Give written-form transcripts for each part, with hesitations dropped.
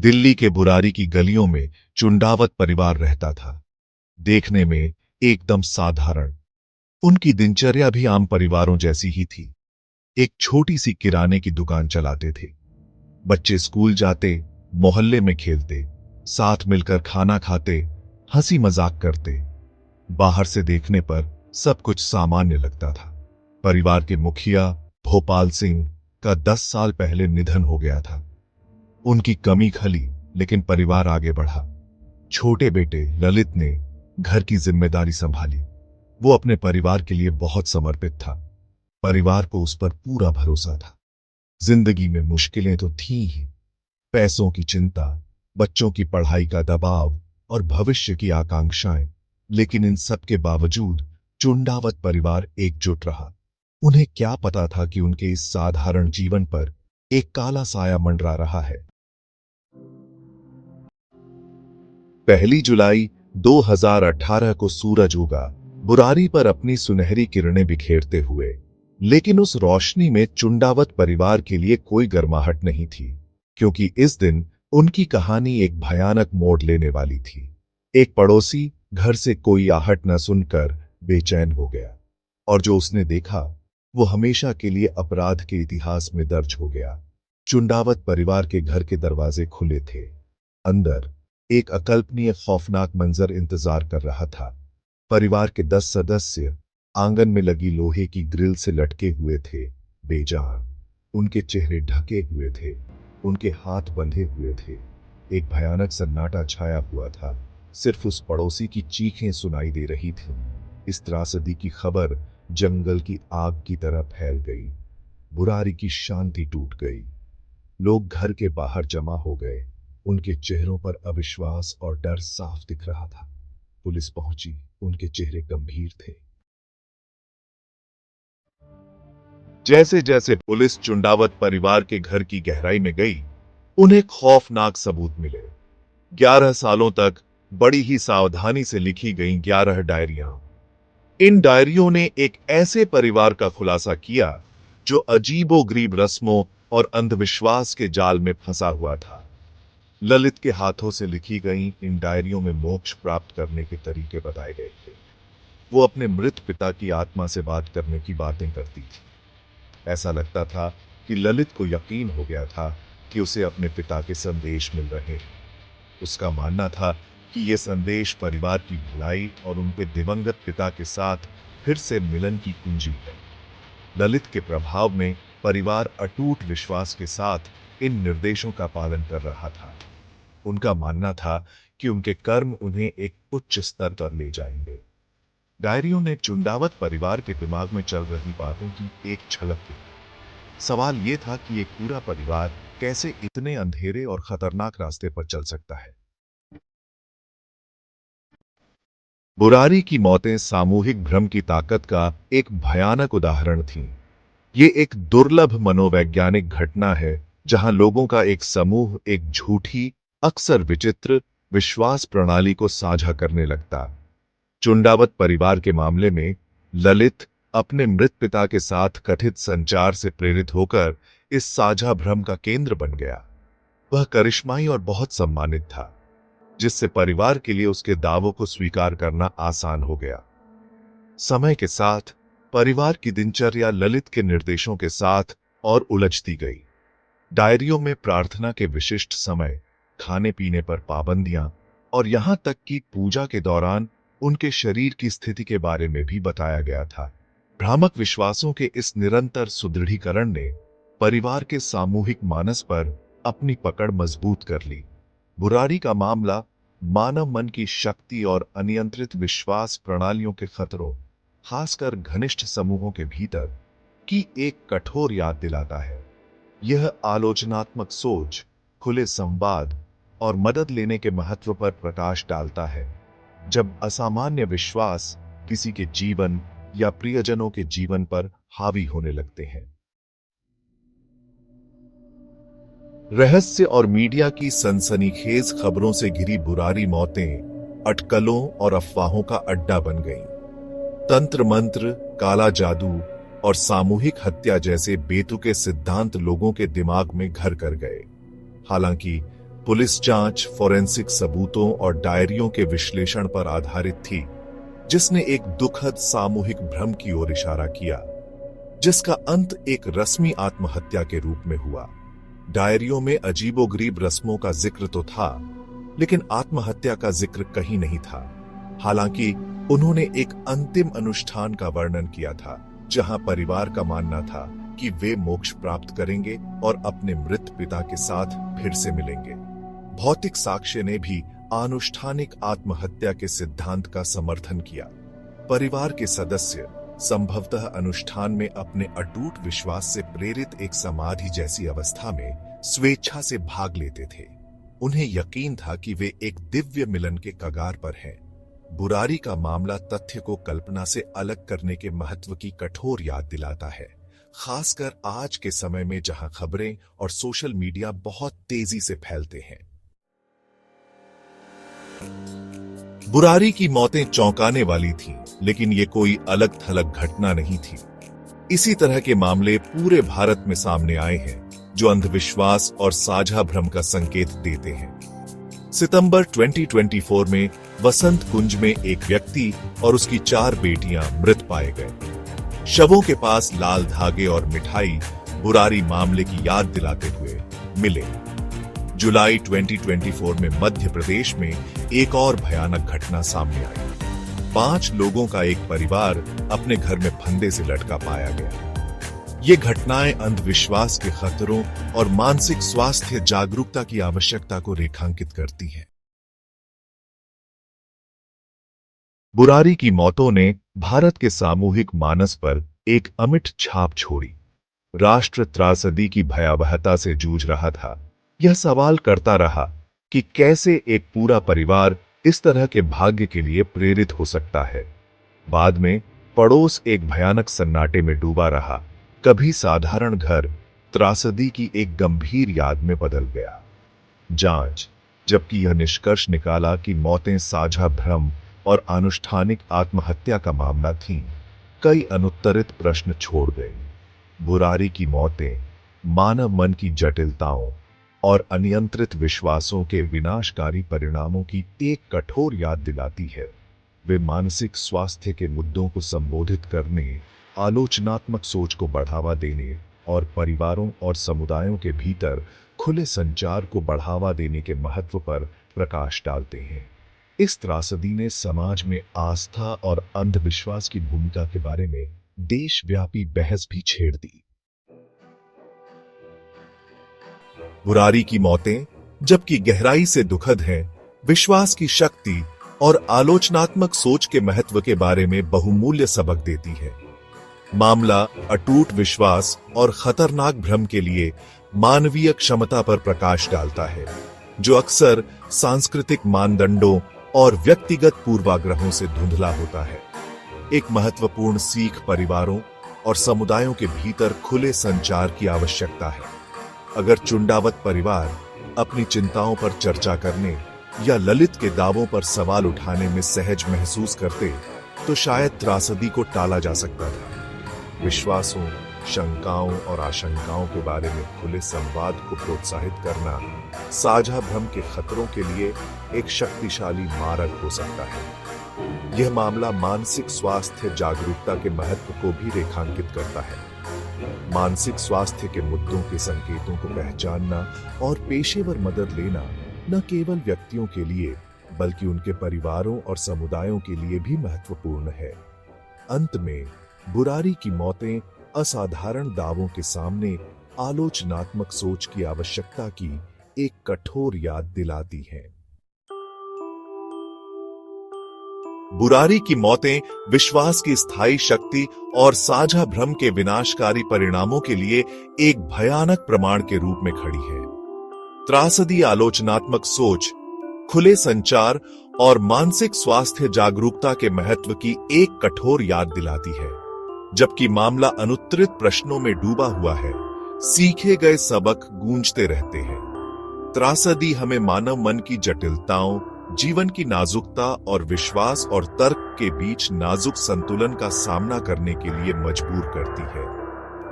दिल्ली के बुरारी की गलियों में चुंडावत परिवार रहता था। देखने में एकदम साधारण। उनकी दिनचर्या भी आम परिवारों जैसी ही थी। एक छोटी सी किराने की दुकान चलाते थे। बच्चे स्कूल जाते, मोहल्ले में खेलते, साथ मिलकर खाना खाते, हंसी मजाक करते। बाहर से देखने पर सब कुछ सामान्य लगता था। परिवार के मुखिया भोपाल सिंह का 10 साल पहले निधन हो गया था। उनकी कमी खली, लेकिन परिवार आगे बढ़ा। छोटे बेटे ललित ने घर की जिम्मेदारी संभाली। वो अपने परिवार के लिए बहुत समर्पित था। परिवार को उस पर पूरा भरोसा था। जिंदगी में मुश्किलें तो थीं ही, पैसों की चिंता, बच्चों की पढ़ाई का दबाव और भविष्य की आकांक्षाएं, लेकिन इन सब के बावजूद चुंडावत परिवार एकजुट रहा। उन्हें क्या पता था कि उनके इस साधारण जीवन पर एक काला साया मंडरा रहा है। 1 जुलाई 2018 को सूरज उगा, बुरारी पर अपनी सुनहरी किरणें बिखेरते हुए। लेकिन उस रोशनी में चुंडावत परिवार के लिए कोई गर्माहट नहीं थी, क्योंकि इस दिन उनकी कहानी एक भयानक मोड़ लेने वाली थी। एक पड़ोसी घर से कोई आहट न सुनकर बेचैन हो गया, और जो उसने देखा वो हमेशा के लिए अपराध के इतिहास में दर्ज हो गया। चुंडावत परिवार के घर के दरवाजे खुले थे। अंदर एक अकल्पनीय खौफनाक मंजर इंतजार कर रहा था। परिवार के 10 सदस्य आंगन में लगी लोहे की ग्रिल से लटके हुए थे, बेजान। उनके चेहरे ढके हुए थे, उनके हाथ बंधे हुए थे। एक भयानक सन्नाटा छाया हुआ था। सिर्फ उस पड़ोसी की चीखें सुनाई दे रही थी। इस त्रासदी की खबर जंगल की आग की तरह फैल गई। बुरारी की शांति टूट गई। लोग घर के बाहर जमा हो गए। उनके चेहरों पर अविश्वास और डर साफ दिख रहा था। पुलिस पहुंची, उनके चेहरे गंभीर थे। जैसे जैसे पुलिस चुंडावत परिवार के घर की गहराई में गई, उन्हें खौफनाक सबूत मिले। 11 सालों तक बड़ी ही सावधानी से लिखी गई 11 डायरियां। इन डायरियों ने एक ऐसे परिवार का खुलासा किया जो अजीबोगरीब रस्मों और अंधविश्वास के जाल में फंसा हुआ था। ललित के हाथों से लिखी गई इन डायरियों में मोक्ष प्राप्त करने के तरीके बताए गए थे। वो अपने मृत पिता की आत्मा से बात करने की बातें करती थी। ऐसा लगता था कि ललित को यकीन हो गया था कि उसे अपने पिता के संदेश मिल रहे हैं। उसका मानना था कि ये संदेश परिवार की भलाई और उनके दिवंगत पिता के साथ फिर से मिलन की कुंजी है। ललित के प्रभाव में परिवार अटूट विश्वास के साथ इन निर्देशों का पालन कर रहा था। उनका मानना था कि उनके कर्म उन्हें एक उच्च स्तर पर ले जाएंगे। डायरियों ने चुंडावत परिवार के दिमाग में चल रही बातों की एक झलक दी। सवाल यह था कि एक पूरा परिवार कैसे इतने अंधेरे और खतरनाक रास्ते पर चल सकता है। बुरारी की मौतें सामूहिक भ्रम की ताकत का एक भयानक उदाहरण थीं। ये एक दुर्लभ मनोवैज्ञानिक घटना है जहां लोगों का एक समूह एक झूठी, अक्सर विचित्र विश्वास प्रणाली को साझा करने लगता। चुंडावत परिवार के मामले में ललित अपने मृत पिता के साथ कथित संचार से प्रेरित होकर इस साझा भ्रम का केंद्र बन गया। वह करिश्माई और बहुत सम्मानित था, जिससे परिवार के लिए उसके दावों को स्वीकार करना आसान हो गया। समय के साथ परिवार की दिनचर्या ललित के निर्देशों के साथ और उलझती गई। डायरियों में प्रार्थना के विशिष्ट समय, खाने पीने पर पाबंदियां और यहां तक कि पूजा के दौरान उनके शरीर की स्थिति के बारे में भी बताया गया था। भ्रामक विश्वासों के इस निरंतर सुदृढ़ीकरण ने परिवार के सामूहिक मानस पर अपनी पकड़ मजबूत कर ली। बुरारी का मामला मानव मन की शक्ति और अनियंत्रित विश्वास प्रणालियों के खतरों, खासकर घनिष्ठ समूहों के भीतर, की एक कठोर याद दिलाता है। यह आलोचनात्मक सोच, खुले संवाद और मदद लेने के महत्व पर प्रकाश डालता है। जब असामान्य विश्वास किसी के जीवन या प्रियजनों के जीवन पर हावी होने लगते हैं। रहस्य और मीडिया की सनसनीखेज खबरों से घिरी बुरारी मौतें अटकलों और अफवाहों का अड्डा बन गईं। तंत्र मंत्र, काला जादू और सामूहिक हत्या जैसे बेतुके सिद्धांत लोगों के दिमाग में घर कर गए। हालांकि पुलिस जांच फोरेंसिक सबूतों और डायरियों के विश्लेषण पर आधारित थी, जिसने एक दुखद सामूहिक भ्रम की ओर इशारा किया, जिसका अंत एक रस्मी आत्महत्या के रूप में हुआ। डायरियों में अजीबोगरीब रस्मों का जिक्र तो था, लेकिन आत्महत्या का जिक्र कहीं नहीं था। हालांकि उन्होंने एक अंतिम अनुष्ठान का वर्णन किया था, जहां परिवार का मानना था कि वे मोक्ष प्राप्त करेंगे और अपने मृत पिता के साथ फिर से मिलेंगे। भौतिक साक्ष्य ने भी आनुष्ठानिक आत्महत्या के सिद्धांत का समर्थन किया। परिवार के सदस्य संभवतः अनुष्ठान में अपने अटूट विश्वास से प्रेरित एक समाधि जैसी अवस्था में स्वेच्छा से भाग लेते थे। उन्हें यकीन था कि वे एक दिव्य मिलन के कगार पर हैं। बुरारी का मामला तथ्य को कल्पना से अलग करने के महत्व की कठोर याद दिलाता है, खासकर आज के समय में जहां खबरें और सोशल मीडिया बहुत तेजी से फैलते हैं। बुरारी की मौतें चौंकाने वाली थीं, लेकिन ये कोई अलग थलग घटना नहीं थी। इसी तरह के मामले पूरे भारत में सामने आए हैं, जो अंधविश्वास और साझा भ्रम का संकेत देते हैं। सितंबर 2024 में वसंत कुंज में एक व्यक्ति और उसकी 4 बेटियां मृत पाए गए। शवों के पास लाल धागे और मिठाई बुरारी मामले की याद दिलाते हुए मिले। जुलाई 2024 में मध्य प्रदेश में एक और भयानक घटना सामने आई। 5 लोगों का एक परिवार अपने घर में फंदे से लटका पाया गया। ये घटनाएं अंधविश्वास के खतरों और मानसिक स्वास्थ्य जागरूकता की आवश्यकता को रेखांकित करती हैं। बुरारी की मौतों ने भारत के सामूहिक मानस पर एक अमिट छाप छोड़ी। राष्ट्र त्रासदी की भयावहता से जूझ रहा था। यह सवाल करता रहा कि कैसे एक पूरा परिवार इस तरह के भाग्य के लिए प्रेरित हो सकता है। बाद में पड़ोस एक भयानक सन्नाटे में डूबा रहा। कभी साधारण घर त्रासदी की एक गंभीर याद में बदल गया। जांच, जबकि यह निष्कर्ष निकाला कि मौतें साझा भ्रम और अनुष्ठानिक आत्महत्या का मामला थीं, कई अनुत्तरित प्रश्न छोड़ गए। बुरारी की मौतें मानव मन की जटिलताओं और अनियंत्रित विश्वासों के विनाशकारी परिणामों की एक कठोर याद दिलाती है। वे मानसिक स्वास्थ्य के मुद्दों को संबोधित करने, आलोचनात्मक सोच को बढ़ावा देने और परिवारों और समुदायों के भीतर खुले संचार को बढ़ावा देने के महत्व पर प्रकाश डालते हैं। इस त्रासदी ने समाज में आस्था और अंधविश्वास की भूमिका के बारे में देशव्यापी बहस भी छेड़ दी। बुरारी की मौतें, जबकि गहराई से दुखद हैं, विश्वास की शक्ति और आलोचनात्मक सोच के महत्व के बारे में बहुमूल्य सबक देती है। मामला अटूट विश्वास और खतरनाक भ्रम के लिए मानवीय क्षमता पर प्रकाश डालता है, जो अक्सर सांस्कृतिक मानदंडों और व्यक्तिगत पूर्वाग्रहों से धुंधला होता है। एक महत्वपूर्ण सीख परिवारों और समुदायों के भीतर खुले संचार की आवश्यकता है। अगर चुंडावत परिवार अपनी चिंताओं पर चर्चा करने या ललित के दावों पर सवाल उठाने में सहज महसूस करते, तो शायद त्रासदी को टाला जा सकता था। विश्वासों, शंकाओं और आशंकाओं के बारे में खुले संवाद को प्रोत्साहित करना साझा भ्रम के खतरों के लिए एक शक्तिशाली मार्ग हो सकता है। यह मामला मानसिक स्वास्थ्य जागरूकता के महत्व को भी रेखांकित करता है। मानसिक स्वास्थ्य के मुद्दों के संकेतों को पहचानना और पेशेवर मदद लेना न केवल व्यक्तियों के लिए, बल्कि उनके परिवारों और समुदायों के लिए भी महत्वपूर्ण है। अंत में, बुरारी की मौतें असाधारण दावों के सामने आलोचनात्मक सोच की आवश्यकता की एक कठोर याद दिलाती हैं। बुरारी की मौतें विश्वास की स्थायी शक्ति और साझा भ्रम के विनाशकारी परिणामों के लिए एक भयानक प्रमाण के रूप में खड़ी है। त्रासदी आलोचनात्मक सोच, खुले संचार और मानसिक स्वास्थ्य जागरूकता के महत्व की एक कठोर याद दिलाती है। जबकि मामला अनुत्तरित प्रश्नों में डूबा हुआ है, सीखे गए सबक गूंजते रहते हैं। त्रासदी हमें मानव मन की जटिलताओं, जीवन की नाजुकता और विश्वास और तर्क के बीच नाजुक संतुलन का सामना करने के लिए मजबूर करती है।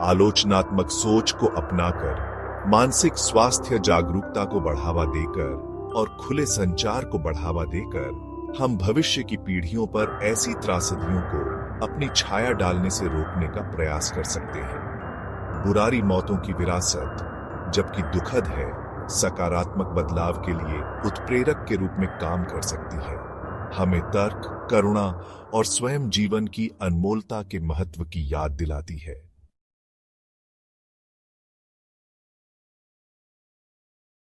आलोचनात्मक सोच को अपनाकर मानसिक स्वास्थ्य जागरूकता को बढ़ावा देकर और खुले संचार को बढ़ावा देकर हम भविष्य की पीढ़ियों पर ऐसी त्रासदियों को अपनी छाया डालने से रोकने का प्रयास कर सकते हैं। बुरारी मौतों की विरासत, जबकि दुखद है, सकारात्मक बदलाव के लिए उत्प्रेरक के रूप में काम कर सकती है। हमें तर्क, करुणा और स्वयं जीवन की अनमोलता के महत्व की याद दिलाती है।